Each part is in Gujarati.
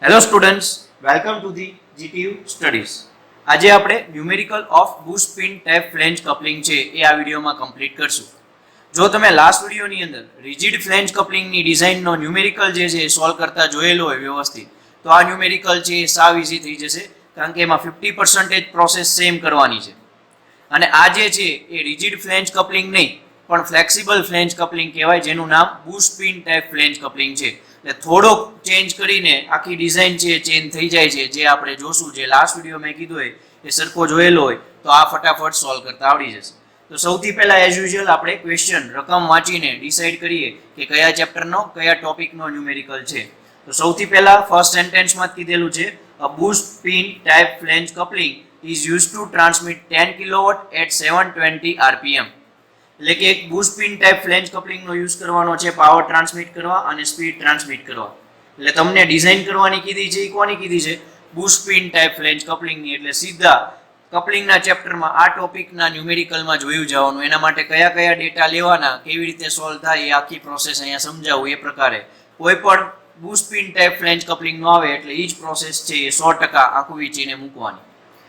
Hello students, welcome to the GTU studies. આજે આપણે numerical of bushed pin type flange coupling છે એ આ વિડીયોમાં કમ્પ્લીટ કરશું. જો તમે લાસ્ટ વિડીયોની અંદર રિજિડ ફ્લેંજ કપલિંગની ડિઝાઇનનો ન્યુમેરિકલ જે છે એ સોલ્વ કરતા જોયેલો હોય વ્યવસ્થિત, તો આ ન્યુમેરિકલ છે એ સાવ ઇઝી થઈ જશે, કારણ કે એમાં 50% પ્રોસેસ સેમ કરવાની છે. અને આ જે છે એ રિજિડ ફ્લેંજ કપલિંગ નહીં પણ ફ્લેક્સિબલ ફ્લેંજ કપલિંગ કહેવાય, જેનું નામ boost pin type flange coupling છે. એટલે થોડોક ચેન્જ કરીને આખી ડિઝાઇન છે ચેન્જ થઈ જાય છે, જે આપણે જોશું. જે લાસ્ટ વિડીયો મેં કીધું હોય એ સરખો જોયેલો હોય તો આ ફટાફટ સોલ્વ કરતા આવડી જશે. તો સૌથી પહેલા એઝ યુઝ્યુઅલ આપણે ક્વેશ્ચન રકમ વાંચીને ડિસાઈડ કરીએ કે કયા ચેપ્ટરનો કયા ટોપિકનો ન્યુમેરિકલ છે. તો સૌથી પહેલા ફર્સ્ટ સેન્ટેન્સમાં કીધેલું છે, a bushed pin type flange coupling is used to transmit 10 kilowatt at 720 rpm. એટલે કે એક બૂસ્ટ પિન ટાઈપ ફ્લેંજ કપલિંગનો યુઝ કરવાનો છે પાવર ટ્રાન્સમિટ કરવા અને સ્પીડ ટ્રાન્સમિટ કરવા. એટલે તમને ડિઝાઇન કરવાની કીધી છે, એ કોની કીધી છે? બૂસ્ટ પિન ટાઈપ ફ્લેંજ કપલિંગની. એટલે સીધા કપલિંગના ચેપ્ટરમાં આ ટોપિકના ન્યુમેરિકલમાં જોયું જવાનું. એના માટે કયા કયા ડેટા લેવાના, કેવી રીતે સોલ્વ થાય, એ આખી પ્રોસેસ અહીંયા સમજાવું. એ પ્રકારે કોઈ પણ bushed pin type flange coupling નો આવે એટલે એ જ પ્રોસેસ છે એ 100% આખું વીંચીને મૂકવાની.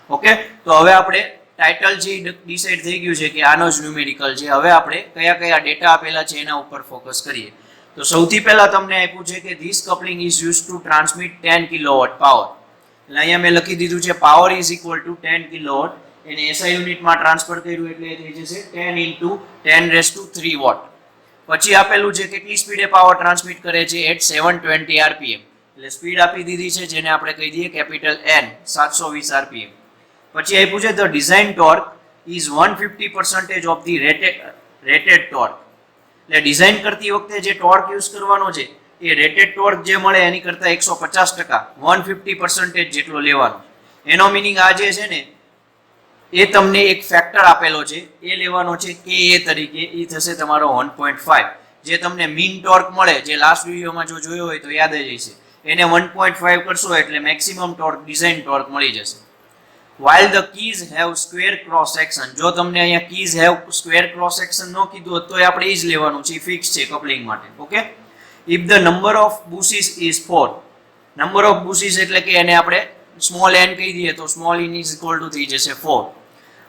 ઓકે, તો હવે આપણે ટાઇટલ જે ડિસાઈડ થઈ ગયું છે કે આનો જ ન્યુમેરિકલ છે. હવે આપણે કયા કયા ડેટા આપેલા છે એના ઉપર ફોકસ કરીએ. તો સૌથી પહેલા તમને આપ્યું છે કે this coupling is use to transmit 10 kilowatt power. એટલે અહીંયા મેં લખી દીધું છે power is equal to 10 kilowatt. એને SI યુનિટમાં ટ્રાન્સફર કર્યું એટલે એ થઈ જશે 10 ઇન્ટુ 10⁻³ વોટ. પછી આપેલું છે કેટલી સ્પીડે પાવર ટ્રાન્સમિટ કરે છે? At 720 rpm. એટલે સ્પીડ આપી દીધી છે, જેને આપણે કહી દઈએ કેપિટલ N, 720 rpm. પછી આપ્યું છે the design torque is 150% of the rated torque. એટલે ડિઝાઇન કરતી વખતે જે ટોર્ક યુઝ કરવાનો છે એ રેટેડ ટોર્ક જે મળે એની કરતાં 150%, 150% જેટલો લેવાનો. એનો મિનિંગ આ જે છે ને એ તમને એક ફેક્ટર આપેલો છે, એ લેવાનો છે KA તરીકે. એ થશે તમારો 1.5. જે તમને મીન ટોર્ક મળે, જે લાસ્ટ વિડીયોમાં જો જોયો હોય તો યાદ જ હશે, એને 1.5 કરશો એટલે મેક્સિમમ ટોર્ક, ડિઝાઇન ટોર્ક મળી જશે. While the keys have square cross section, જો તમને અહીંયા keys have square cross section નો કીધું તો આપણે એ જ લેવાનું છે, ફિક્સ છે કપલિંગ માટે. Okay, if the number of buses is 4, number of buses એટલે કે એને આપણે સ્મોલ n કહી દઈએ તો small n is equal to થઈ જશે 4.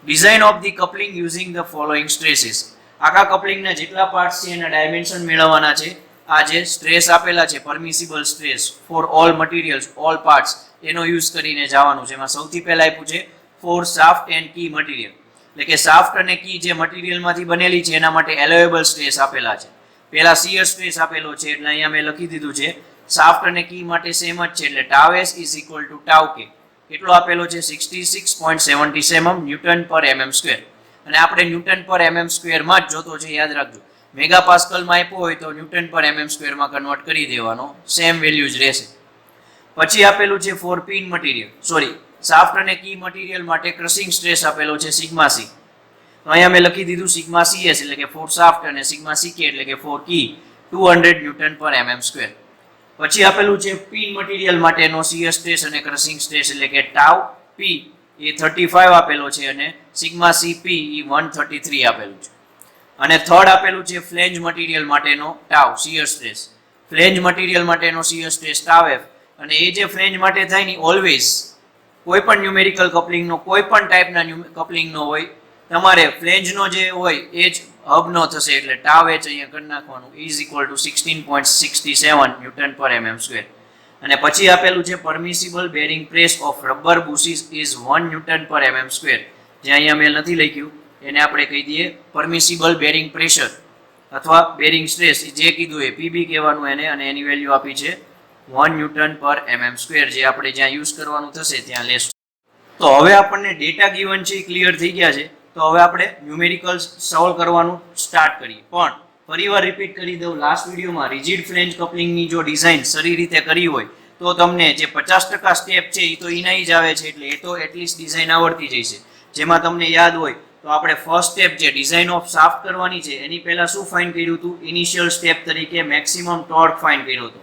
Design of the coupling using the following stresses. આખા કપલિંગના જેટલા પાર્ટ્સ છે એના ડાયમેન્શન મેળવવાના છે. આ જે સ્ટ્રેસ આપેલા છે, permissible stress for all materials, all parts, એનો યુઝ કરીને જવાનું છે. એમાં સૌથી પહેલા આપ્યું છે for shaft and key material. એટલે કે શાફ્ટ અને કી જે મટીરિયલમાંથી બનેલી છે એના માટે એલોએબલ સ્ટ્રેસ આપેલા છે. પહેલા શિયર સ્ટ્રેસ આપેલો છે, એટલે અહીંયા મેં લખી દીધું છે શાફ્ટ અને કી માટે સેમ જ છે, એટલે tau S is equal to tau K. કેટલો આપેલો છે? 66.77 ન્યૂટન પર mm². અને આપણે ન્યૂટન પર mm² માં જ જોતો છે, યાદ રાખજો. મેગા પાસ્કલમાં આપ્યો હોય તો ન્યૂટન પર mm² માં કન્વર્ટ કરી દેવાનો, સેમ વેલ્યુ જ રહેશે. પછી આપેલું છે for pin material, sorry shaft અને કી મટીરિયલ માટે ક્રશિંગ સ્ટ્રેસ આપેલો છે સિગ્મા સી. તો અહીંયા મેં લખી દીધું સિગ્મા CS એટલે કે ફોર શાફ્ટ અને સિગ્મા CK એટલે કે ફોર કી 200 ન્યૂટન પર mm². પછી આપેલું છે પિન મટીરિયલ માટેનો શિયર સ્ટ્રેસ અને ક્રશિંગ સ્ટ્રેસ એટલે કે ટાઉ P એ 35 આપેલો છે અને સિગ્મા CP એ 133 આપેલું છે. અને થર્ડ આપેલું છે ફ્લેંજ મટીરિયલ માટેનો tau shear stress. Flange material માટેનો શિયર સ્ટ્રેસ ટાઉ F. અને એ જે ફ્લેંજ માટે થાય ને ઓલવેઝ કોઈ પણ ન્યુમેરિકલ કપલિંગનો, કોઈ પણ ટાઈપના કપલિંગનો હોય, તમારે ફ્લેંજનો જે હોય એ જ હબનો થશે. એટલે ટાઉ H અહીંયા કરી નાખવાનું, is equal to 16.67 newton per mm². અને પછી આપેલું છે permissible bearing press of rubber bushes is 1 newton per mm². જે અહીંયા મેં નથી લખ્યું, એને આપણે કહી દઈએ પરમિસિબલ બેરિંગ પ્રેશર અથવા બેરિંગ સ્ટ્રેસ. જે કીધું એ PB કહેવાનું એને, અને એની વેલ્યુ આપી છે 1 ન્યૂટન પર mm². જે આપણે જ્યાં યુઝ કરવાનું થશે ત્યાં લેશું. તો હવે આપણને ડેટા ગિવન છે ક્લિયર થઈ ગયા છે. તો હવે આપણે ન્યુમેરિકલ સોલ્વ કરવાનું સ્ટાર્ટ કરીએ. પણ ફરીવાર રિપીટ કરી દઉં, લાસ્ટ વિડીયોમાં રિજિડ ફ્લેંજ કપલિંગની જો ડિઝાઇન સારી રીતે કરી હોય તો તમને જે 50% સ્ટેપ છે એ તો એના જ આવે છે, એટલે એ તો એટલીસ્ટ ડિઝાઇન આવડતી જશે. જેમાં તમને યાદ હોય તો આપણે ફર્સ્ટ સ્ટેપ જે ડિઝાઇન ઓફ શાફ્ટ કરવાની છે એની પહેલા શું ફાઇન્ડ કર્યું હતું? ઇનિશિયલ સ્ટેપ તરીકે મેક્સિમમ ટોર્ક ફાઇન્ડ કર્યો હતો.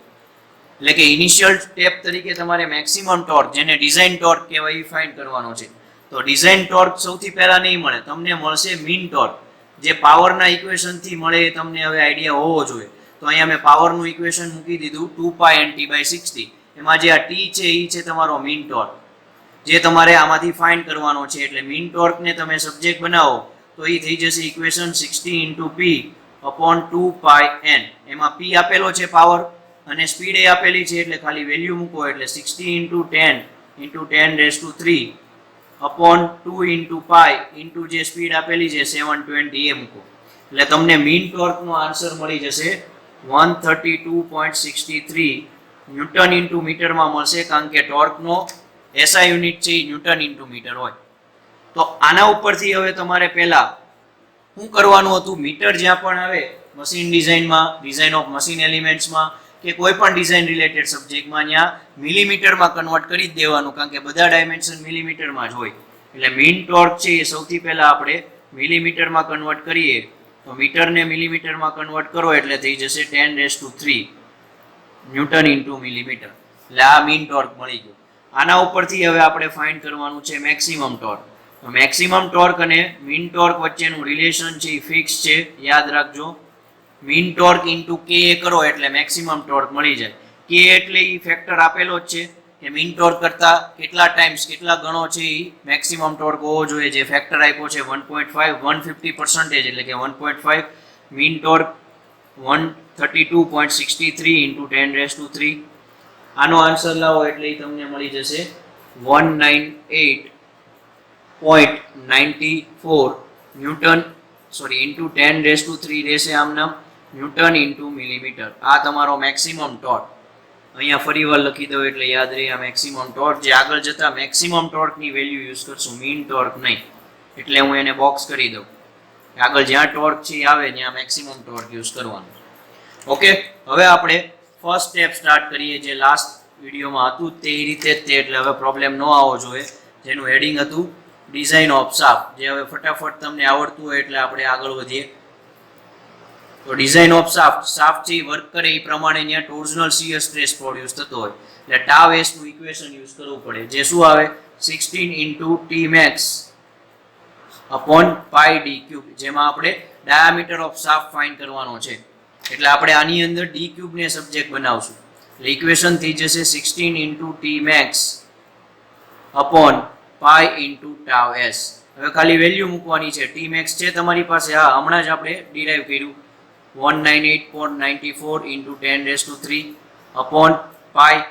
એટલે કે ઇનિશિયલ સ્ટેપ તરીકે તમારે મેક્સિમમ ટોર્ક, જેને ડિઝાઇન ટોર્ક કહેવાય, એ ફાઇન્ડ કરવાનો છે. તો ડિઝાઇન ટોર્ક સૌથી પહેલા નહીં મળે, તમને મળશે મીન ટોર્ક, જે પાવરના ઇક્વેશનથી મળે. એ તમને હવે આઈડિયા હોવો જોઈએ. તો અહીંયા મેં પાવરનું ઇક્વેશન મૂકી દીધું 2π nt/60. એમાં જે આ ટી છે એ છે તમારો મીન ટોર્ક, જે તમારે આમાંથી ફાઇન્ડ કરવાનો છે. એટલે મીન ટોર્કને તમે સબ્જેક્ટ બનાવો તો એ થઈ જશે ઇક્વેશન 60 ઇન્ટુ પી અપોન 2 પાઈ એન. એમાં પી આપેલો છે પાવર અને સ્પીડ એ આપેલી છે, એટલે ખાલી વેલ્યુ મૂકો એટલે 60 into 10 into 10 raise to 3 upon 2 into pi into જે સ્પીડ આપેલી છે 720 એ મૂકો એટલે તમને મીન ટોર્કનો આન્સર મળી જશે 132.63 ન્યૂટન ઇન્ટુ મીટરમાં મળશે, કારણ કે ટોર્કનો એસઆઈ યુનિટ છે એ ન્યૂટન ઇન્ટુ મીટર હોય. તો આના ઉપરથી હવે તમારે પહેલા શું કરવાનું હતું, મીટર જ્યાં પણ આવે મશીન ડિઝાઇનમાં, ડિઝાઇન ઓફ મશીન એલિમેન્ટ્સમાં કે કોઈ પણ ડિઝાઇન રિલેટેડ સબ્જેક્ટમાં ત્યાં મિલીમીટરમાં કન્વર્ટ કરી જ દેવાનું, કારણ કે બધા ડાયમેન્શન મિલીમીટરમાં જ હોય. એટલે મીન ટોર્ક છે એ સૌથી પહેલા આપણે મિલીમીટરમાં કન્વર્ટ કરીએ તો મીટરને મિલીમીટરમાં કન્વર્ટ કરો એટલે થઈ જશે 10⁻³ ન્યૂટન ઇન્ટુ મિલીમીટર. એટલે આ મીન ટોર્ક મળી ગયો. આના ઉપરથી હવે આપણે ફાઇન્ડ કરવાનું છે મેક્સિમમ ટોર્ક. તો મેક્સિમમ ટોર્ક અને મીન ટોર્ક વચ્ચેનું રિલેશન છે એ ફિક્સ છે, યાદ રાખજો. મીન ટોર્ક ઇન્ટુ કે કરો એટલે મેક્સિમમ ટોર્ક મળી જાય. કે એટલે એ ફેક્ટર આપેલો જ છે કે મીન ટોર્ક કરતા કેટલા ટાઈમ્સ કેટલા ગણો છે એ મેક્સિમમ ટોર્ક હોવો જોઈએ. જે ફેક્ટર આપ્યો છે 1.5 150% એટલે કે 1.5 મીન ટોર્ક 132.63 ઇન્ટુ 10⁻³ આનો આન્સર લાવો એટલે તમને મળી જશે 198.94 ન્યૂટન ઇન્ટુ 10⁻³ રહેશે આમ નામ ન્યૂટન ઇન્ટુ મિલીમીટર. આ તમારો મેક્સિમમ ટોર્ક. અહીંયા ફરી વાર લખી દો એટલે યાદ રહે આ મેક્સિમમ ટોર્ક. જે આગળ જતા મેક્સિમમ ટોર્કની વેલ્યુ યુઝ કરશું, મીન ટોર્ક નહીં. એટલે હું એને બોક્સ કરી દઉં. આગળ જ્યાં ટોર્ક છે આવે ત્યાં મેક્સિમમ ટોર્ક યુઝ કરવાનું. ઓકે, હવે આપણે ફર્સ્ટ સ્ટેપ સ્ટાર્ટ કરીએ. જે લાસ્ટ વિડીયોમાં હતું તે રીતે જ તે, એટલે હવે પ્રોબ્લેમ ન આવવો જોઈએ. જેનું હેડિંગ હતું ડિઝાઇન ઓફ શાફ્ટ. જે હવે ફટાફટ તમને આવડતું હોય એટલે આપણે આગળ વધીએ. તો ડિઝાઇન ઓફ શાફ્ટ, શાફ્ટ જે વર્ક કરે એ પ્રમાણે ત્યાં ટોર્ઝનલ શીયર સ્ટ્રેસ પ્રોડ્યુસ થતો હોય એટલે ટાવ એસ નું ઇક્વેશન યુઝ કરવું પડે. જે શું આવે 16 into T max upon pi D cube. જેમાં આપણે ડાયામીટર ઓફ શાફ્ટ ફાઇન્ડ કરવાનો છે એટલે આપણે આની અંદર ડી ક્યુબ ને સબ્જેક્ટ બનાવશું. એટલે ઇક્વેશન થઈ જશે 16 into T max upon pi into tau S. હવે ખાલી વેલ્યુ મૂકવાની છે. ટી મેક્સ છે તમારી પાસે, હા હમણાં જ આપણે ડિરાઈવ કર્યું 198.94 ઇન્ટુ 10⁻³ અપોન પાઈ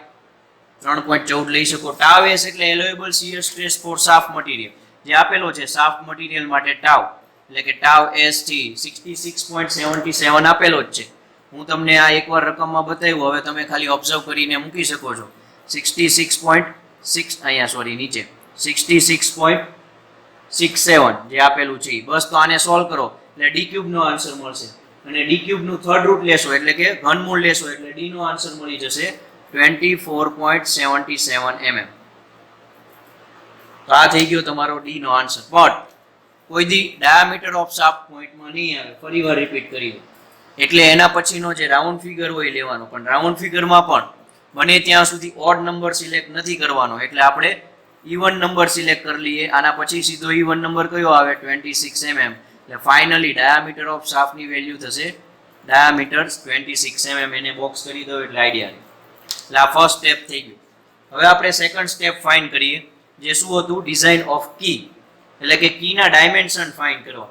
3.14 લઈ શકો. ટાવ એસ એટલે allowable shear stress for shaft material જે આપેલો છે શાફ્ટ મટીરિયલ માટે ટાવ, એટલે કે ટાવ એસ થી 66.77 આપેલો જ છે. હું તમને આ એકવાર રકમમાં બતાવ્યું, હવે તમે ખાલી ઓબ્ઝર્વ કરીને મૂકી શકો છો. 66.6 અહીંયા સોરી નીચે 66.67 જે આપેલું છે. બસ તો આને સોલ્વ કરો એટલે ડી ક્યુબ નો આન્સર મળશે અને ડી ક્યુબ નું થર્ડ રૂટ લેશો એટલે કે ઘનમૂળ લેશો એટલે ડી નો આન્સર મળી જશે 24.77 mm. તો આ થઈ ગયો તમારો ડી નો આન્સર. બટ કોઈ દી ડાયામીટર ઓફ શાફ્ટ પોઈન્ટમાં નહીં આવે. ફરી વાર રિપીટ કરીએ એટલે એના પછીનો જે રાઉન્ડ ફિગર હોય લેવાનો. પણ રાઉન્ડ ફિગરમાં પણ બને ત્યાં સુધી ઓડ નંબર સિલેક્ટ નથી કરવાનો. એટલે આપણે ઇવન નંબર સિલેક્ટ કરી લઈએ. આના પછી સીધો ઇવન નંબર કયો આવે 26 mm. એટલે ફાઇનલી ડાયામીટર ઓફ શાફ્ટની વેલ્યુ થશે ડાયામીટર 26 mm. એને બોક્સ કરી દો એટલે આઈડિયા રહે. એટલે આ ફર્સ્ટ સ્ટેપ થઈ ગયું. હવે આપણે સેકન્ડ સ્ટેપ ફાઇન્ડ કરીએ. જે શું હતું ડિઝાઇન ઓફ કી, એટલે કે કીના ડાયમેન્શન ફાઇન્ડ કરવા.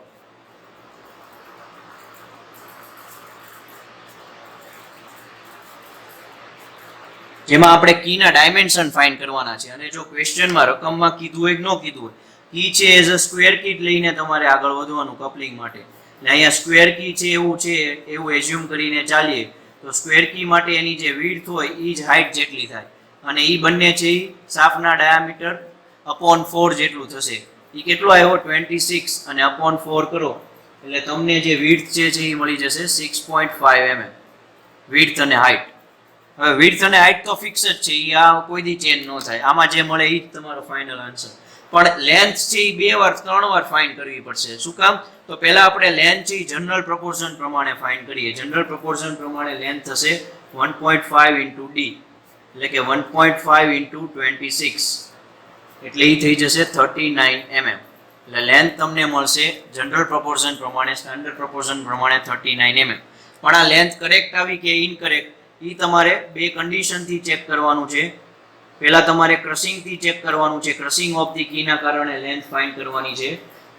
જેમાં આપણે કીના ડાયમેન્શન ફાઇન્ડ કરવાના છે. અને જો ક્વેશ્ચનમાં રકમમાં કીધું હોય કે ન કીધું હોય, કી છે એઝ અ સ્ક્વેર કીટ લઈને તમારે આગળ વધવાનું કપલિંગ માટે. એટલે અહીંયા સ્ક્વેર કી છે એવું એઝ્યુમ કરીને ચાલીએ તો સ્ક્વેર કી માટે એની જે વિડ્થ હોય એ જ હાઇટ જેટલી થાય અને એ બંને છે એ શાફ્ટના ડાયામીટર અપોન 4 જેટલું થશે. એ કેટલો આવ્યો 26 અને અપોન 4 કરો એટલે તમને જે વિડ્થ છે એ મળી જશે 6.5 mm વિડ્થ અને હાઇટ. હવે વિડ્થ અને હાઇટ તો ફિક્સ જ છે, એ આ કોઈ દી ચેન્જ ન થાય. આમાં જે મળે એ જ તમારો ફાઇનલ આન્સર. પણ લેન્થ છે એ 2 વાર 3 વાર ફાઇન્ડ કરવી પડશે. શું કામ? તો પહેલા આપણે લેન્થ છે જનરલ પ્રપોર્શન પ્રમાણે ફાઇન્ડ કરીએ. જનરલ પ્રપોર્શન પ્રમાણે લેન્થ થશે 1.5 ઇન્ટુ ડી, એટલે કે 1.5 ઇન્ટુ 26 એટલે એ થઈ જશે 39 mm. એટલે લેન્થ તમને મળશે જનરલ પ્રપોર્શન પ્રમાણે, સ્ટાન્ડર્ડ પ્રપોર્શન પ્રમાણે 39 mm. પણ આ લેન્થ કરેક્ટ આવી કે ઇનકરેક્ટ એ તમારે બે કન્ડિશનથી ચેક કરવાનું છે. પહેલા તમારે ક્રશિંગથી ચેક કરવાનું છે, ક્રશિંગ ઓફ ધી કીના કારણે લેન્થ ફાઇન્ડ કરવાની છે,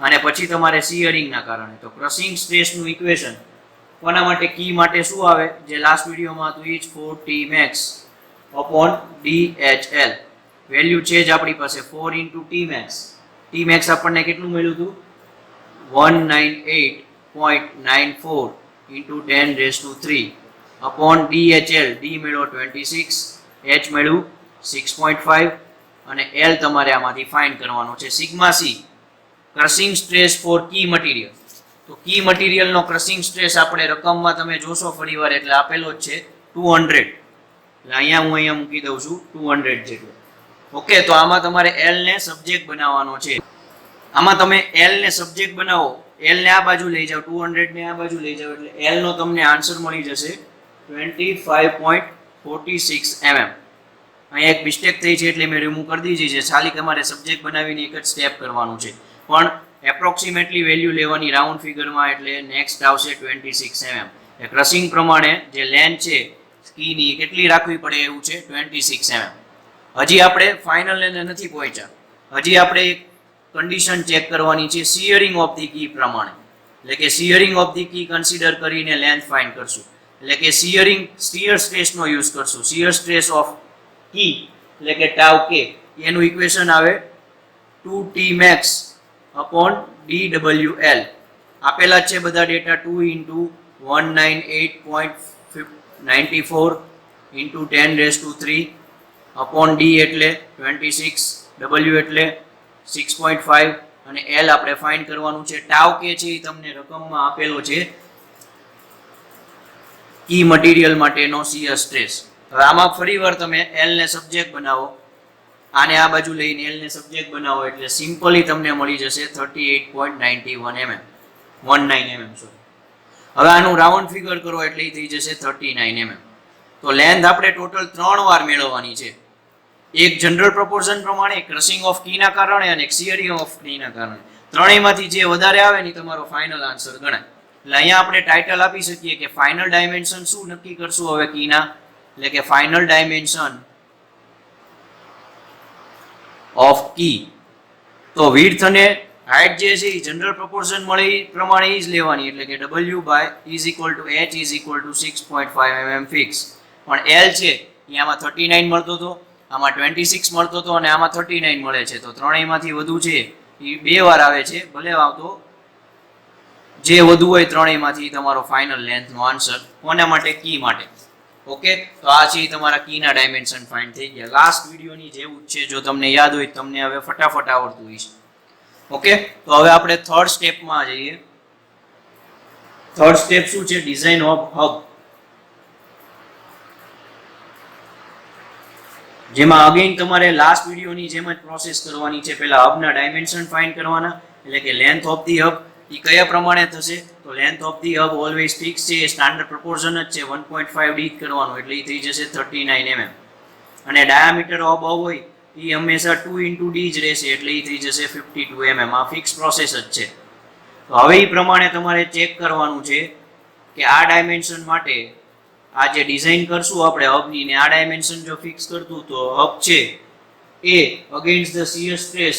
અને પછી તમારે શિયરિંગના કારણે. તો ક્રશિંગ સ્ટ્રેસનું ઇક્વેશન કોના માટે, કી માટે શું આવે, જે લાસ્ટ વિડીયોમાં હતું એ જ 4T max upon DHL. Value છે જ આપણી પાસે 4 into T max. T max આપણને કેટલું મળ્યું હતું, 198.94 into 10⁻³ upon DHL. D મળ્યો 26, H મળ્યું 6.5 અને L તમારે આમાંથી ફાઇન્ડ કરવાનો છે. Sigma C crushing stress for key material. તો કી મટીરિયલનો ક્રશિંગ સ્ટ્રેસ આપણે રકમમાં તમે જોશો ફરીવાર એટલે આપેલો જ છે 200. એટલે અહીંયા મૂકી દઉં છું 200 જેટલું. ઓકે, તો આમાં તમારે L ને સબ્જેક્ટ બનાવવાનો છે. આમાં તમે L ને સબ્જેક્ટ બનાવો, L ને આ બાજુ લઈ જાઓ, 200 ને આ બાજુ લઈ જાઓ, એટલે L નો તમને આન્સર મળી જશે 25.46 mm. અહીંયા એક મિસ્ટેક થઈ છે એટલે મેં રિમૂવ કરી દીધી છે. ખાલી તમારે સબ્જેક્ટ બનાવીને એક જ સ્ટેપ કરવાનું છે, પણ એપ્રોક્સિમેટલી વેલ્યુ લેવાની રાઉન્ડ ફિગરમાં, એટલે નેક્સ્ટ આવશે 26 mm. એ ક્રશિંગ પ્રમાણે જે લેન્થ છે કીની કેટલી રાખવી પડે એવું છે 26 mm. હજી આપણે ફાઇનલ લેન્થ નથી પહોંચ્યા. હજી આપણે એક કન્ડિશન ચેક કરવાની છે શિયરિંગ ઓફ ધી કી પ્રમાણે. એટલે કે shearing of the key consider કરીને લેન્થ ફાઇન્ડ કરશું. એટલે કે શિયર સ્ટ્રેસનો યુઝ કરશું. શિયર સ્ટ્રેસ ઓફ કી એટલે કે ટાઉ કે, એનું ઇક્વેશન આવે 2T max upon DWL. આપેલા છે બધા data. 2 into 198.94 into 10⁻³ upon D એટલે 26, W એટલે 6.5 અને L આપણે ફાઇન્ડ કરવાનું છે. ટાઉ કે છે એ તમને રકમમાં આપેલો છે કી મટીરિયલ માટેનો શિયર સ્ટ્રેસ. હવે આમાં ફરીવાર તમે L ને સબ્જેક્ટ બનાવો, આને આ બાજુ લઈને L ને સબ્જેક્ટ બનાવો એટલે સિમ્પલી તમને મળી જશે 38.91 mm, 19 mm sorry. હવે આનું રાઉન્ડ ફિગર કરો એટલે થઈ જશે 39 mm. તો લેન્થ આપણે ટોટલ 3 વાર મેળવવાની છે. એક જનરલ પ્રોપોર્શન પ્રમાણે, ક્રશિંગ ઓફ કીના કારણે અને શિયરિંગ ઓફ કીના કારણે. ત્રણેયમાંથી જે વધારે આવે ને તમારો ફાઇનલ આન્સર ગણાય. એટલે અહીંયા આપણે ટાઇટલ આપી શકીએ કે ફાઇનલ ડાયમેન્શન શું નક્કી કરશું હવે કીના, એટલે કે ફાઇનલ ડાયમેન્શન ઓફ કી. તો વિડ્થ અને હાઇટ જે છે એ જનરલ પ્રોપોર્શન મળે એ પ્રમાણે જ લેવાની. એટલે કે W by is equal to H is equal to 6.5 mm fix. પણ L છે એ આમાં 39 મળતો હતો, આમાં 26 મળતો હતો અને આમાં 39 મળે છે. તો ત્રણેયમાંથી વધુ છે એ બે વાર આવે છે. ભલે આવતો જે વધુ હોય ત્રણેયમાંથી તમારો ફાઇનલ લેન્થનો આન્સર કોના માટે, કી માટે. ઓકે, તો આ છે તમારા કીના ડાયમેન્શન ફાઇન્ડ થઈ ગયા. લાસ્ટ વિડીયોની જેવું જ છે, જો તમને યાદ હોય તમને હવે ફટાફટ આવડતું હોય છે. ઓકે, તો હવે આપણે થર્ડ સ્ટેપમાં જઈએ. થર્ડ સ્ટેપ શું છે, ડિઝાઇન ઓફ હબ. જેમાં અગેન તમારે લાસ્ટ વિડીયોની જેમ જ પ્રોસેસ કરવાની છે. પહેલા હબના ડાયમેન્શન ફાઇન્ડ કરવાના, એટલે કે લેન્થ ઓફ ધી હબ એ કયા પ્રમાણે થશે. તો length of the hub always fix છે, સ્ટાન્ડર્ડ પ્રોપોર્શન જ છે, 1.5 ડી કરવાનું એટલે એ થઈ જશે 39 mm. અને ડાયામીટર ઓફ હબ હોય એ હંમેશા 2 into D જ રહેશે એટલે એ થઈ જશે 52 mm. આ ફિક્સ પ્રોસેસ જ છે. તો હવે એ પ્રમાણે તમારે ચેક કરવાનું છે કે આ ડાયમેન્શન માટે આ જે ડિઝાઇન કરશું આપણે હબની ને આ ડાયમેન્શન જો ફિક્સ કરતું તો હબ છે એ against the shear stress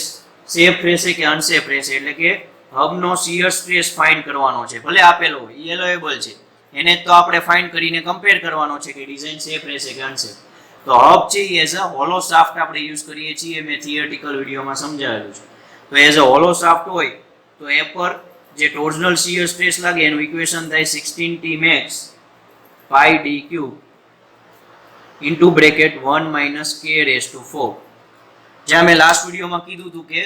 safe રહેશે કે અનસેફ રહેશે. એટલે કે હબનો શિયર સ્ટ્રેસ ફાઇન્ડ કરવાનો છે. ભલે આપેલો હોય એ અવેલેબલ છે, એને તો આપણે ફાઇન્ડ કરીને કમ્પેર કરવાનો છે કે ડિઝાઇન સેફ રહેશે કે અનસેફ. તો હબ છે એ એઝ અ હોલો શાફ્ટ આપણે યુઝ કરીએ છીએ. મેં થિયરિટિકલ વિડીયોમાં સમજાવેલું છે. તો એઝ અ હોલો શાફ્ટ હોય તો એ પર જે ટોર્ઝનલ શિયર સ્ટ્રેસ લાગે એનું ઇક્વેશન થાય 16T max pi d³ into bracket 1 minus k⁴. જ્યાં મેં લાસ્ટ વિડીયોમાં કીધું હતું કે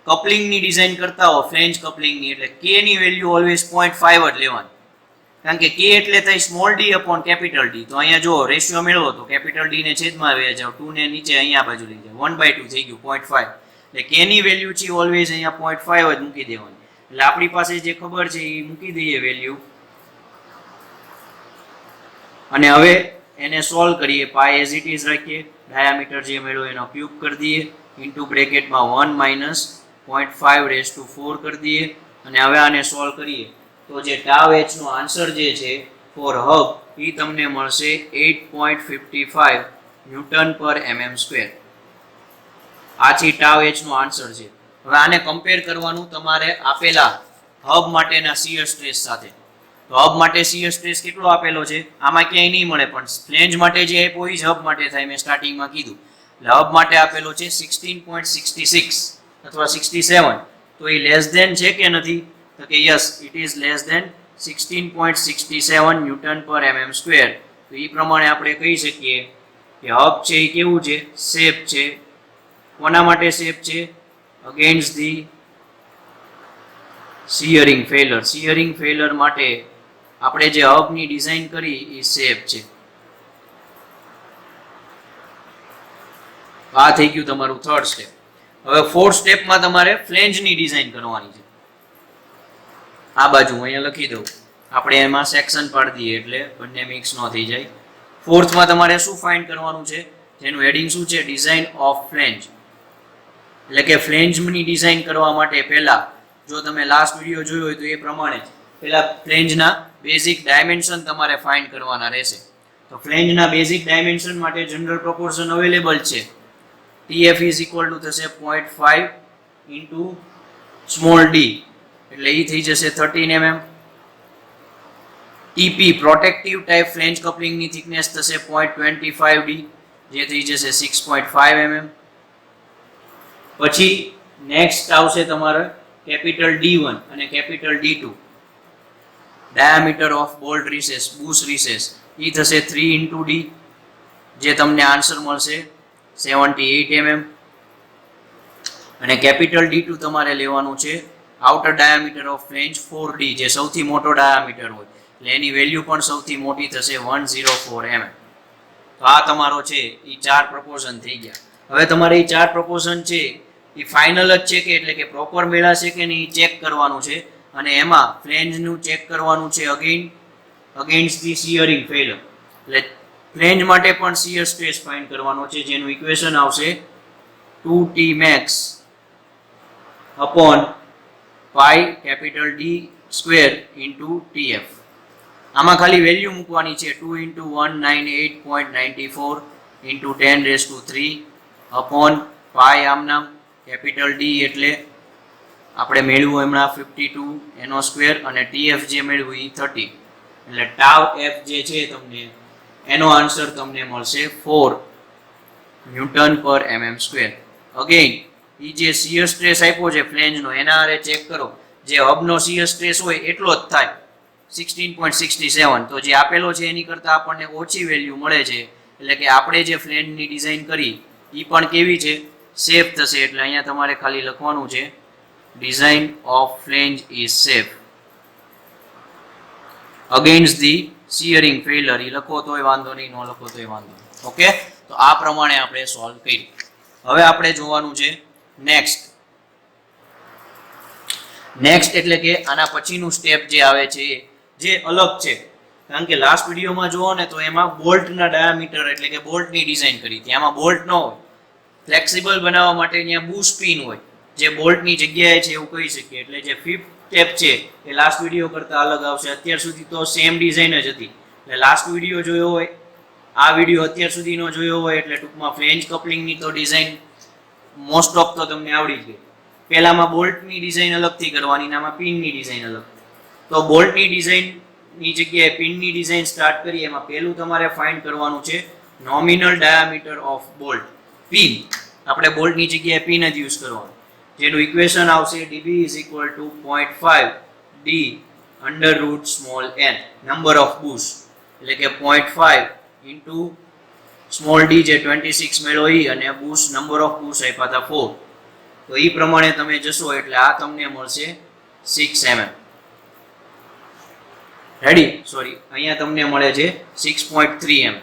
કપલિંગની ડિઝાઇન કરતા હો, ફ્લેંજ કપલિંગની, એટલે k ની વેલ્યુ ઓલવેઝ 0.5 જ લેવાની. કારણ કે k એટલે થાય small d upon capital D. તો અહીંયા જો રેશિયો મેળવો તો કેપિટલ D ને છેદમાં લઈ જાઓ, 2 ને નીચે અહીંયા બાજુ લઈ જાઓ, 1/2 થઈ ગયું 0.5. એટલે k ની વેલ્યુ છે ઓલવેઝ અહીંયા 0.5 જ મૂકી દેવાની. એટલે આપણી પાસે જે ખબર છે એ મૂકી દઈએ વેલ્યુ, અને હવે એને સોલ્વ કરીએ. પાઈ એઝ ઇટ ઇઝ રાખીએ, ડાયામીટર જે મેળવો એનો ક્યુબ કરી દઈએ, ઇન્ટુ બ્રેકેટમાં 1 minus 0.5⁴ કરી દઈએ. અને હવે આને સોલ્વ કરીએ તો જે ટાઉ h નો આન્સર જે છે ફોર હબ એ તમને મળશે 8.55 ન્યૂટન પર mm સ્ક્વેર. આ છે ટાઉ h નો આન્સર છે. હવે આને કમ્પેર કરવાનું તમારે આપેલા હબ માટેના શિયર સ્ટ્રેસ સાથે. તો હબ માટે શિયર સ્ટ્રેસ કેટલો આપેલો છે આમાં ક્યાંય નહીં મળે, પણ ફ્લેંજ માટે જે આપ્યો એ જ હબ માટે થાય. મેં સ્ટાર્ટિંગમાં કીધું એટલે હબ માટે આપેલો છે 16.66 અથવા 67. તો એ લેસ ધેન છે કે નથી? તો કે yes, it is less than 16.67 newton per mm square. તો એ પ્રમાણે આપણે કહી શકીએ કે હબ છે એ કેવું છે? શેપ છે. કોના માટે શેપ છે? Against the shearing failure. Shearing failure માટે આપણે જે હબની ડિઝાઇન કરી એ શેપ છે. આ થઈ ગયું તમારું થર્ડ સ્ટેપ. હવે ફોર્થ સ્ટેપમાં તમારે ફ્લેંજની ડિઝાઇન કરવાની છે. આ બાજુ અહીંયા લખી દઉં, આપણે એમાં સેક્શન પાડી દઈએ એટલે બંને મિક્સ ન થઈ જાય. ફોર્થમાં તમારે શું ફાઇન્ડ કરવાનું છે? જેનું હેડિંગ શું છે? Design of flange. એટલે કે ફ્લેંજની ડિઝાઇન કરવા માટે પહેલા, જો તમે લાસ્ટ વિડીયો જોયો હોય તો એ પ્રમાણે પહેલા ફ્લેંજના બેઝિક ડાયમેન્શન તમારે ફાઇન્ડ કરવાના રહેશે. તો ફ્લેંજના બેઝિક ડાયમેન્શન માટે જનરલ પ્રોપોર્શન અવેલેબલ છે. TF is equal to થશે 0.5 into small d એટલે એ થઈ જશે 13 mm. TP protective type flange coupling ની થિકનેસ થશે 0.25 d જે થઈ જશે 6.5 mm. પછી નેક્સ્ટ આવશે તમારે કેપિટલ D1 અને capital D2. Diameter of bolt recess, bush recess, એ થશે 3 into d જે તમને આન્સર મળશે 78 mm. અને કેપિટલ D2 તમારે લેવાનું છે outer diameter of flange 4d જે સૌથી મોટો ડાયામીટર હોય એટલે એની વેલ્યુ પણ સૌથી મોટી થશે 104 mm. તો આ તમારો છે એ 4 પ્રપોઝન થઈ ગયા. હવે તમારે એ 4 પ્રપોઝન છે એ ફાઇનલ જ છે કે એટલે કે પ્રોપર મેળાશે કે નહીં ચેક કરવાનું છે. અને એમાં ફ્લેંજનું ચેક કરવાનું છે અગેન્સ્ટ ધી શિયરિંગ ફેલર. એટલે ફ્લેંજ માટે પણ શિયર સ્ટ્રેસ ફાઇન્ડ કરવાનો છે જેનું ઇક્વેશન આવશે 2T max upon pi capital D square into TF. આમાં ખાલી વેલ્યુ મૂકવાની છે 2 into 198.94 into 10 raised to 3 upon pi આમ નામ કેપિટલ D એટલે આપણે મેળવ્યું હમણાં 52 એનો સ્ક્વેર અને TF જે મેળવ્યું એ 30 એટલે ટાઉ F જે છે તમને એનો આન્સર તમને મળશે 4 newton per mm square. Again એ જે શિયર સ્ટ્રેસ આપ્યો છે ફ્લેંજનો એના આરે ચેક કરો, જે હબનો શિયર સ્ટ્રેસ હોય એટલો જ થાય 16.67. તો જે આપેલો છે એની કરતાં આપણને ઓછી વેલ્યુ મળે છે એટલે કે આપણે જે ફ્લેંજની ડિઝાઇન કરી એ પણ કેવી છે? સેફ થશે. એટલે અહીંયા તમારે ખાલી લખવાનું છે design of flange is safe against the shearing failure. એ લખો તોય વાંધો નહીં, ન લખો તોય વાંધો નહીં. ઓકે, તો આ પ્રમાણે આપણે સોલ્વ કર્યું. હવે આપણે જોવાનું છે નેક્સ્ટ એટલે કે આના પછીનું સ્ટેપ જે આવે છે જે અલગ છે. કારણ કે લાસ્ટ વિડીયોમાં જુઓ ને તો એમાં બોલ્ટના ડાયામીટર એટલે કે બોલ્ટની ડિઝાઇન કરી હતી. આમાં બોલ્ટ ન હોય, ફ્લેક્સિબલ બનાવવા માટે ત્યાં બુશ પિન હોય જે બોલ્ટની જગ્યાએ છે એવું કહી શકીએ. એટલે જે ફિફ્થ સ્ટેપ છે એ લાસ્ટ વિડીયો કરતાં અલગ આવશે. અત્યાર સુધી તો સેમ ડિઝાઇન જ હતી. એટલે લાસ્ટ વિડીયો જોયો હોય, આ વિડીયો અત્યાર સુધીનો જોયો હોય એટલે ટૂંકમાં ફ્લેંજ કપલિંગની તો ડિઝાઇન મોસ્ટ ઓફ તો તમને આવડી જ ગઈ. પહેલામાં બોલ્ટની ડિઝાઇન અલગથી કરવાની, આમાં પિનની ડિઝાઇન અલગ. તો બોલ્ટની ડિઝાઇનની જગ્યાએ પિનની ડિઝાઇન સ્ટાર્ટ કરીએ. એમાં પહેલું તમારે ફાઇન્ડ કરવાનું છે nominal diameter of bolt. Pin આપણે બોલ્ટની જગ્યાએ પિન જ યુઝ કરવાનું, જેનું ઇક્વેશન આવશે dB is equal to 0.5 d under root small n number of bush એટલે કે 0.5 into small d જે 26 મેળવો ઈ અને bush number of bush આપ્યા હતા 4. તો એ પ્રમાણે તમે જશો એટલે આ તમને મળશે 6 mm. રેડી? સોરી, અહીંયા તમને મળે છે 6.3 mm.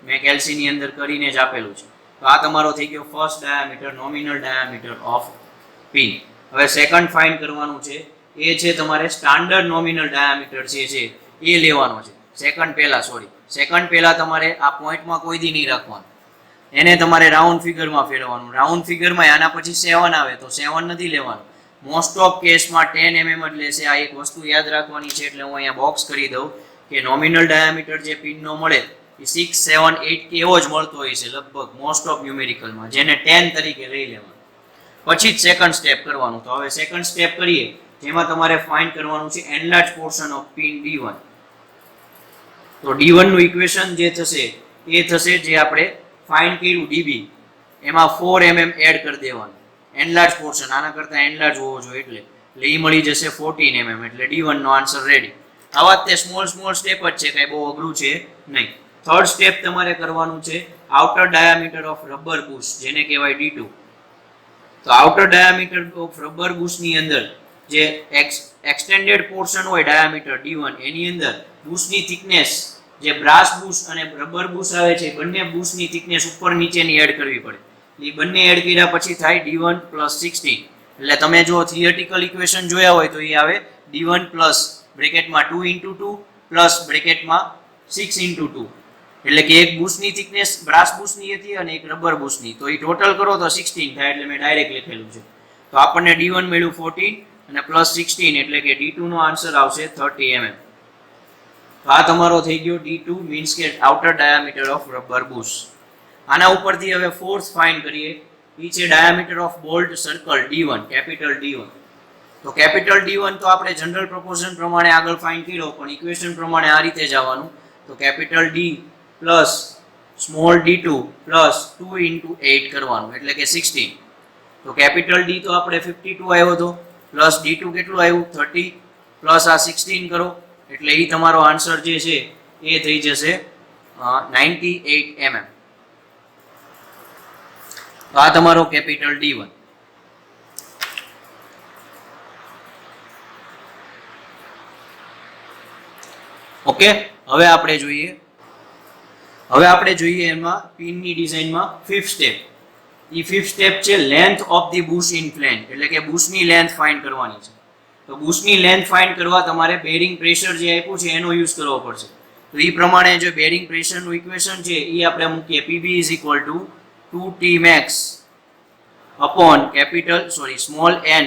મેં કેલ્સીની અંદર કરીને જ આપેલું છે. તો આ તમારો થઈ ગયો first diameter, nominal diameter of pin. હવે સેકન્ડ ફાઇન્ડ કરવાનું છે એ છે તમારે સ્ટાન્ડર્ડ નોમિનલ ડાયામીટર છે એ લેવાનો છે. સેકન્ડ પહેલા તમારે આ પોઈન્ટમાં કોઈ દી નહીં રાખવાનું, એને તમારે રાઉન્ડ ફિગરમાં ફેરવવાનું. રાઉન્ડ ફિગરમાં આના પછી 7 આવે તો 7 નથી લેવાનું. મોસ્ટ ઓફ કેસમાં 10 mm જ લેશે. આ એક વસ્તુ યાદ રાખવાની છે એટલે હું અહીંયા બોક્સ કરી દઉં કે નોમિનલ ડાયામીટર જે પિનનો મળે એ 6, 7, 8 કે એવો જ મળતો હોય છે લગભગ મોસ્ટ ઓફ ન્યુમેરિકલમાં, જેને 10 તરીકે લઈ લેવાનું. પછી જ સેકન્ડ સ્ટેપ કરવાનું. તો હવે સેકન્ડ સ્ટેપ કરીએ, જેમાં તમારે ફાઇન્ડ કરવાનું છે enlarge portion of pin D1. તો D1 નું ઇક્વેશન જે થશે એ થશે જે આપણે ફાઇન્ડ કર્યું DB, એમાં 4 mm એડ કરી દેવાનું. એનલાર્જ પોર્શન આના કરતા એનલાર્જ હોવો જોઈએ એટલે એ મળી જશે 14 mm, એટલે D1 નો આન્સર રેડી. આવા તે સ્મોલ સ્ટેપ જ છે, કઈ બહુ અઘરું છે નહીં. થર્ડ સ્ટેપ તમારે કરવાનું છે outer diameter of rubber bush, જેને કહેવાય D2. તો outer diameter of rubber bush ની અંદર જે એક્સટેન્ડેડ પોર્શન હોય ડાયામીટર D1, એની અંદર બુશની થિકનેસ જે બ્રાસ બુશ અને રબર બુશ આવે છે, બંને બુશની થિકનેસ ઉપર નીચેની એડ કરવી પડે. એ બંને એડ કર્યા પછી થાય D1 + 16. એટલે તમે જો થિયરિટિકલ ઇક્વેશન જોયા હોય તો એ આવે D1 પ્લસ બ્રેકેટમાં 2 × 2 પ્લસ બ્રેકેટમાં 6 × 2. એટલે કે એક બુશની થિકનેસ બ્રાસ બુશની હતી અને એક રબર બુશની, તો એ ટોટલ કરો તો 16 થાય. એટલે મેં ડાયરેક્ટ લખેલું છે. તો આપણને D1 મળ્યું 14 અને પ્લસ 16, એટલે કે D2 નો આન્સર આવશે 30 mm. તો આ તમારો થઈ ગયો D2, મીન્સ કે outer diameter of rubber bush. આના ઉપરથી હવે ફોર્થ ફાઇન્ડ કરીએ, એ છે diameter of bolt circle D1, capital D1. તો કેપિટલ D1 તો આપણે જનરલ પ્રોપોર્શન પ્રમાણે આગળ ફાઇન્ડ કર્યો, પણ ઇક્વેશન પ્રમાણે આ રીતે જવાનું. તો capital D plus small D2 plus 2 × 8 કરવાનું, એટલે કે 16. તો કેપિટલ D તો આપણે 52 આવ્યો હતો, પ્લસ D2 કેટલું આવ્યું 30, પ્લસ આ 16 કરો, એટલે એ તમારો આન્સર જે છે એ થઈ જશે 98 mm. તો આ તમારો કેપિટલ D1. ઓકે, હવે આપણે જોઈએ એમાં પિનની ડિઝાઇનમાં ફિફ્થ સ્ટેપ. એ ફિફ્થ સ્ટેપ છે length of the bush in flange, એટલે કે બુશની લેન્થ ફાઇન્ડ કરવાની છે. તો બુશની લેન્થ ફાઇન્ડ કરવા તમારે બેરિંગ પ્રેશર જે આપ્યું છે એનો યુઝ કરવો પડશે. તો એ પ્રમાણે જો બેરિંગ પ્રેશરનું ઇક્વેશન છે એ આપણે મૂકીએ, PB = 2T max upon small n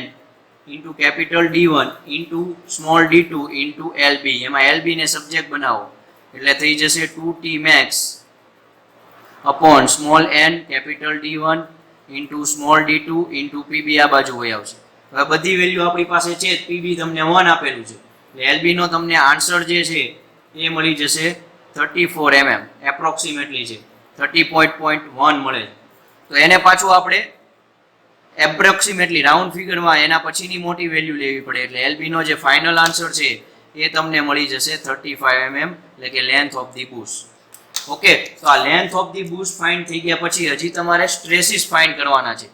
into capital D1 into small D2 into LB. એમાં LB ને સબ્જેક્ટ બનાવો, એટલે થઈ જશે 2T max upon small n capital D1 into small D2 into PB. આ બાજુ હોય આવશે. હવે બધી વેલ્યુ આપણી પાસે છે, PB તમને 1 આપેલું છે, એટલે LB નો તમને આન્સર જે છે એ મળી જશે 34 mm એપ્રોક્સિમેટલી છે, 30.1 મળે છે. તો એને પાછું આપણે એપ્રોક્સિમેટલી રાઉન્ડ ફિગરમાં એના પછીની મોટી વેલ્યુ લેવી પડે, એટલે LB નો જે ફાઇનલ આન્સર છે એ તમને મળી જશે 35 mm, એટલે કે length of the bush. Okay, તો આ length of the bush find થઈ ગયા પછી હજી તમારે સ્ટ્રેસીસ ફાઇન્ડ કરવાના છે.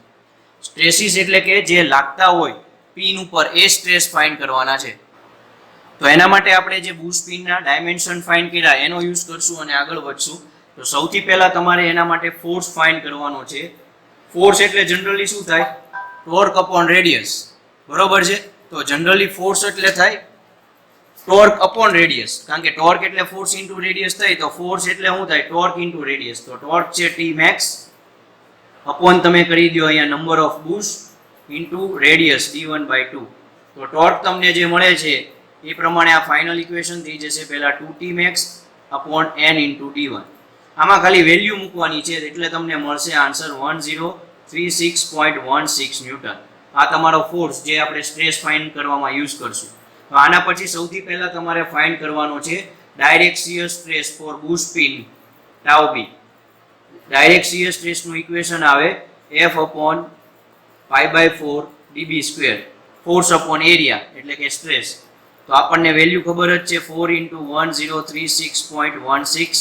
સ્ટ્રેસીસ એટલે કે જે લાગતા હોય પિન ઉપર એ સ્ટ્રેસ ફાઇન્ડ કરવાના છે. તો એના માટે આપણે જે બુશ પિનના ડાયમેન્શન ફાઇન્ડ કર્યા એનો યુઝ કરશું અને આગળ વધશું. તો સૌથી પહેલા તમારે એના માટે ફોર્સ ફાઇન્ડ કરવાનો છે. ફોર્સ એટલે જનરલી શું થાય? ટોર્ક અપોન રેડિયસ, બરોબર છે. તો જનરલી ફોર્સ એટલે થાય ટોર્ક અપોન રેડિયસ, કારણ કે ટોર્ક એટલે ફોર્સ ઇન્ટુ રેડિયસ થાય, તો ફોર્સ એટલે શું થાય? Torque into radius. તો ટોર્ક છે T max અપોન તમે કરી દો અહીંયા number of bush into radius D1/2. તો ટોર્ક તમને જે મળે છે એ પ્રમાણે આ ફાઇનલ ઇક્વેશન થઈ જશે. પહેલા 2T max upon n into D1. આમાં ખાલી વેલ્યુ મૂકવાની છે, એટલે તમને મળશે આન્સર 1036.16 ન્યૂટન. આ તમારો ફોર્સ જે આપણે સ્ટ્રેસ ફાઇન્ડ કરવામાં યુઝ કરશું. તો આના પછી સૌથી પહેલા તમારે ફાઇન્ડ કરવાનો છે direct shear stress for bush pin tau B. Direct shear સ્ટ્રેસનું ઇક્વેશન આવે F/π/4 dB², force upon area એટલે કે સ્ટ્રેસ. તો આપણને વેલ્યુ ખબર જ છે 4 × 1036.16,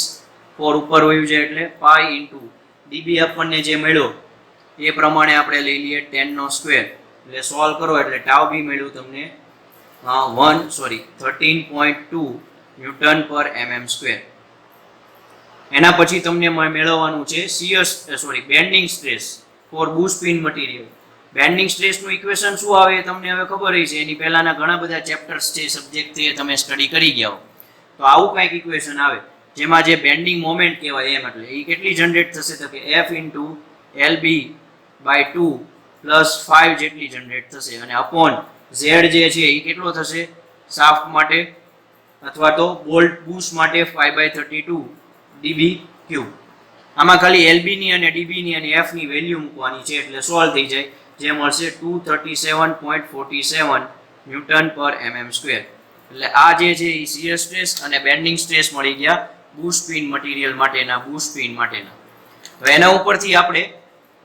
4 ઉપર હોયું છે એટલે પાઈ ઇન્ટુ dB આપણને જે મળ્યો એ પ્રમાણે આપણે લઈ લઈએ 10^2, એટલે સોલ્વ કરો એટલે ટાઉ બી મળ્યું તમને 13.2 Nm². એના પછી તમને મેળવવાનું છે bending stress for bush pin material. Bending સ્ટ્રેસનું ઇક્વેશન શું આવે એ તમને હવે ખબર છે, એની પહેલાના ઘણા બધા ચેપ્ટર્સ છે સબ્જેક્ટ છે તમે સ્ટડી કરી ગયા હો. તો આવું કંઈક ઇક્વેશન આવે જેમાં જે બેન્ડિંગ મોમેન્ટ કહેવાય એમ, એટલે એ કેટલી જનરેટ થશે? તો કે F × LB/2 + 5 જેટલી જનરેટ થશે, અને અપોન Z જે છે એ કેટલો થશે શાફ્ટ માટે અથવા તો બોલ્ટ બુશ માટે 5/32 ડીબી ક્યુબ. આમાં ખાલી એલબી ની અને ડીબી ની અને એફ ની વેલ્યુ મૂકવાની છે એટલે સોલ્વ થઈ જાય, જે મળશે 237.47 ન્યૂટન પર mm સ્ક્વેર. એટલે આ જે છે એ શિયર સ્ટ્રેસ અને બેન્ડિંગ સ્ટ્રેસ મળી ગયા બુશ પિન મટીરિયલ માટેના, બુશ પિન માટેના. હવે એના ઉપરથી આપણે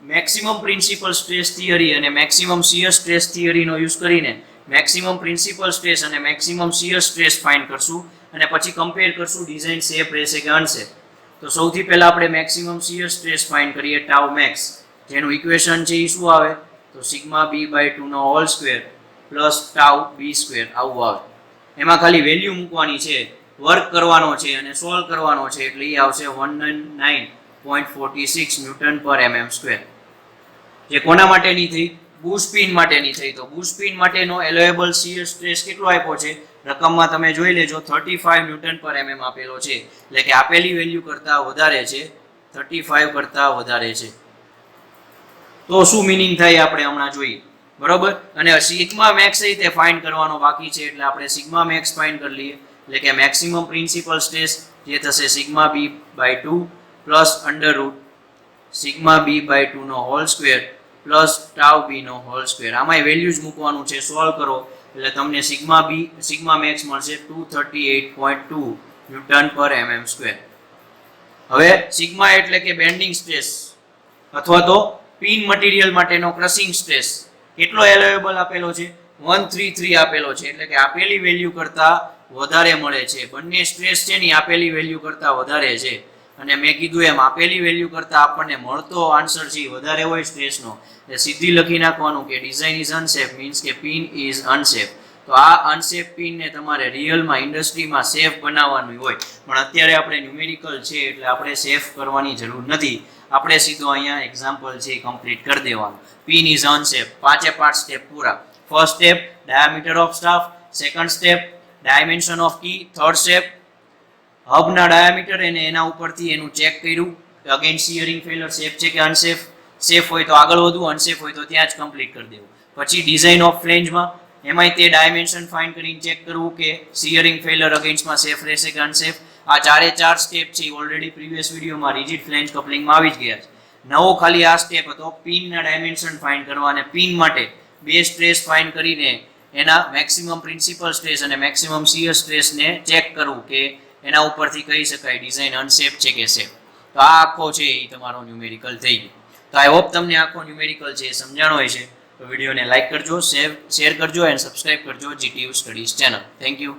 મેક્સિમમ પ્રિન્સિપલ સ્ટ્રેસ થિયરી અને મેક્સિમમ શિયર સ્ટ્રેસ થિયરીનો યુઝ કરીને મેક્સિમમ પ્રિન્સિપલ સ્ટ્રેસ અને મેક્સિમમ શિયર સ્ટ્રેસ ફાઇન્ડ કરશું અને પછી કમ્પેર કરશું ડિઝાઇન સેફ રહેશે કે અનસેફ. તો સૌથી પહેલા આપણે મેક્સિમમ શિયર સ્ટ્રેસ ફાઇન્ડ કરીએ ટાઉ મેક્સ, જેનું ઇક્વેશન છે એ શું આવે તો σb/2 નો હોલ સ્ક્વેર પ્લસ ટાઉ બી સ્ક્વેર આવું આવે. એમાં ખાલી વેલ્યુ મૂકવાની છે, વર્ક કરવાનો છે અને સોલ્વ કરવાનો છે એટલે એ આવશે 199.46 ન્યૂટન પર mm સ્ક્વેર. જે કોના માટેની થઈ? બુશ પિન માટેની થઈ. તો બુશ પિન માટેનો એલોએબલ શિયર સ્ટ્રેસ કેટલો આપ્યો છે રકમમાં તમે જોઈ લેજો, 35 ન્યૂટન પર mm આપેલો છે, એટલે કે આપેલી વેલ્યુ કરતા વધારે છે, 35 કરતા વધારે છે. તો શું મિનિંગ થાય આપણે હમણાં જોઈએ, બરોબર. અને સિગ્મા મેક્સ એ તે ફાઇન્ડ કરવાનો બાકી છે એટલે આપણે સિગ્મા મેક્સ ફાઇન્ડ કરી લઈએ. એટલે કે મેક્સિમમ પ્રિન્સિપલ સ્ટ્રેસ જે થશે σb/2 પ્લસ અંડરરૂટ σb/2 નો હોલ સ્ક્વેર પ્લસ ટાઉ બી નો હોલ સ્ક્વેર. આમાં વેલ્યુઝ મૂકવાનું છે, સોલ્વ કરો એટલે તમને સિગ્મા મેક્સ મળશે 238.2 ન્યૂટન પર mm સ્ક્વેર. હવે સિગ્મા એટલે કે બેન્ડિંગ સ્ટ્રેસ અથવા તો પિન મટીરિયલ માટેનો ક્રશિંગ સ્ટ્રેસ કેટલો એલોએબલ આપેલો છે? 133 આપેલો છે, એટલે કે આપેલી વેલ્યુ કરતા વધારે મળે છે. બંને સ્ટ્રેસ છે ને આપેલી વેલ્યુ કરતા વધારે છે, અને મેં કીધું એમ આપેલી વેલ્યુ કરતા આપણને મળતો આન્સર છે વધારે હોય સ્ટ્રેસનો, એટલે સીધી લખી નાખવાનું કે ડિઝાઇન ઇઝ અનસેફ મીન્સ કે પિન ઇઝ અનસેફ. તો આ અનસેફ પિનને તમારે રિયલમાં ઇન્ડસ્ટ્રીમાં સેફ બનાવવાની હોય, પણ અત્યારે આપણે ન્યુમેરિકલ છે એટલે આપણે સેફ કરવાની જરૂર નથી. આપણે સીધો અહીંયા એક્ઝામ્પલ છે કમ્પ્લીટ કરી દેવાનું. પિન ઇઝ અનસેફ, 5 સ્ટેપ પૂરા. ફર્સ્ટ સ્ટેપ ડાયામીટર ઓફ સ્ટાફ, second step dimension of key, third step હબના ડાયામીટર અને એના ઉપરથી એનું ચેક કર્યું કે અગેન શિયરિંગ ફેલર સેફ છે કે અનસેફ. સેફ હોય તો આગળ વધવું, અનસેફ હોય તો ત્યાં જ કમ્પ્લીટ કરી દેવું. પછી ડિઝાઇન ઓફ ફ્લેન્જમાં એમાંય તે ડાયમેન્શન ફાઇન્ડ કરીને ચેક કરવું કે શિયરિંગ ફેલર અગેન્સ્ટમાં સેફ રહેશે કે અનસેફ. આ 4 સ્ટેપ છે ઓલરેડી પ્રીવિયસ વિડીયોમાં રિજિડ ફ્લેન્જ કપલિંગમાં આવી જ ગયા છે. નવો ખાલી આ સ્ટેપ હતો પિનના ડાયમેન્શન ફાઇન્ડ કરવા અને પિન માટે બે સ્ટ્રેસ ફાઇન્ડ કરીને એના મેક્સિમમ પ્રિન્સિપલ સ્ટ્રેસ અને મેક્સિમમ શિયર સ્ટ્રેસને ચેક કરવું કે એના ઉપરથી કહી શકાય ડિઝાઇન અનસેફ છે કે સેફ. તો આ આખો છે એ તમારો ન્યુમેરિકલ થઈ ગયો. તો આઈ હોપ તમને આખો ન્યુમેરિકલ છે એ સમજાણો હોય છે. તો વિડીયોને લાઇક કરજો, શેર કરજો અને સબસ્ક્રાઇબ કરજો GTU studies channel. Thank you.